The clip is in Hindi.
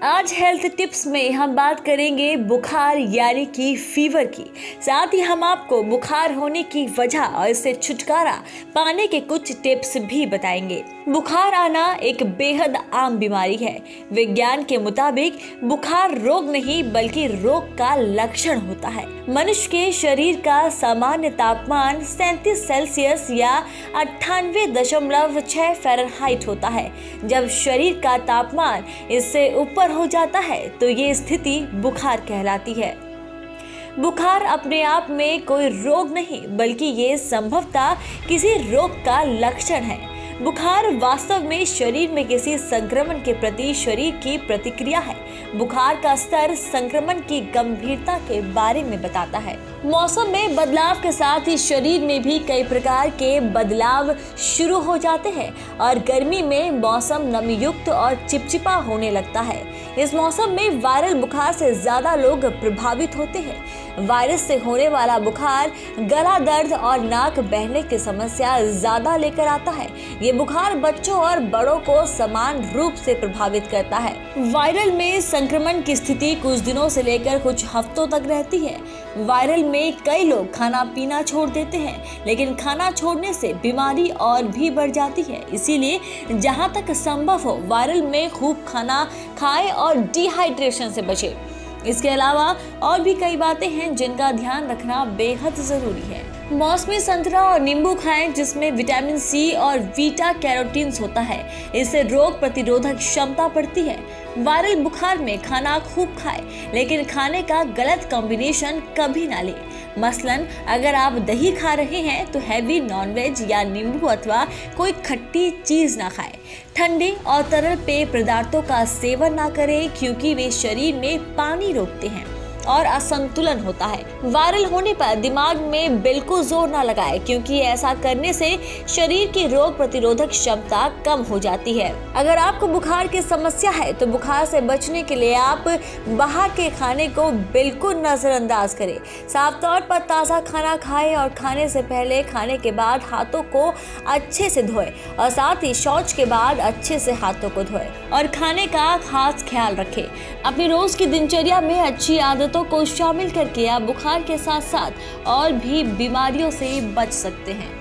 आज हेल्थ टिप्स में हम बात करेंगे बुखार यानी कि फीवर की। साथ ही हम आपको बुखार होने की वजह और इससे छुटकारा पाने के कुछ टिप्स भी बताएंगे। बुखार आना एक बेहद आम बीमारी है। विज्ञान के मुताबिक बुखार रोग नहीं बल्कि रोग का लक्षण होता है। मनुष्य के शरीर का सामान्य तापमान 37 सेल्सियस या 98.6 फ़ारेनहाइट होता है। जब शरीर का तापमान इससे ऊपर हो जाता है तो ये स्थिति बुखार कहलाती है। बुखार अपने आप में कोई रोग नहीं बल्कि ये संभवतः किसी रोग का लक्षण है। बुखार वास्तव में शरीर में किसी संक्रमण के प्रति शरीर की प्रतिक्रिया है। बुखार का स्तर संक्रमण की गंभीरता के बारे में बताता है। मौसम में बदलाव के साथ ही शरीर में भी कई प्रकार के बदलाव शुरू हो जाते हैं और गर्मी में मौसम नमीयुक्त और चिपचिपा होने लगता है। इस मौसम में वायरल बुखार से ज्यादा लोग प्रभावित होते हैं। वायरस से होने वाला बुखार गला दर्द और नाक बहने की समस्या ज्यादा लेकर आता है। ये बुखार बच्चों और बड़ों को समान रूप से प्रभावित करता है। वायरल में संक्रमण की स्थिति कुछ दिनों से लेकर कुछ हफ्तों तक रहती है। वायरल में कई लोग खाना पीना छोड़ देते हैं, लेकिन खाना छोड़ने से बीमारी और भी बढ़ जाती है। इसीलिए जहां तक संभव हो वायरल में खूब खाना खाएं और डिहाइड्रेशन से बचें। इसके अलावा और भी कई बातें हैं जिनका ध्यान रखना बेहद जरूरी है। मौसमी संतरा और नींबू खाएं जिसमें विटामिन सी और बीटा कैरोटीन्स होता है। इससे रोग प्रतिरोधक क्षमता बढ़ती है। वायरल बुखार में खाना खूब खाएं, लेकिन खाने का गलत कॉम्बिनेशन कभी ना लें। मसलन अगर आप दही खा रहे हैं तो हैवी नॉनवेज या नींबू अथवा कोई खट्टी चीज ना खाएं। ठंडे और तरल पेय पदार्थों का सेवन ना करें क्योंकि वे शरीर में पानी रोकते हैं और असंतुलन होता है। वायरल होने पर दिमाग में बिल्कुल जोर ना लगाएं क्योंकि ऐसा करने से शरीर की रोग प्रतिरोधक क्षमता कम हो जाती है। अगर आपको बुखार की समस्या है तो बुखार से बचने के लिए आप बाहर के खाने को बिल्कुल नजरअंदाज करें। साफ तौर पर ताज़ा खाना खाएं और खाने से पहले खाने के बाद हाथों को अच्छे से धोएं और साथ ही शौच के बाद अच्छे से हाथों को धोएं और खाने का खास ख्याल रखें। अपनी रोज की दिनचर्या में अच्छी आदतों को शामिल करके आप बुखार के साथ साथ और भी बीमारियों से बच सकते हैं।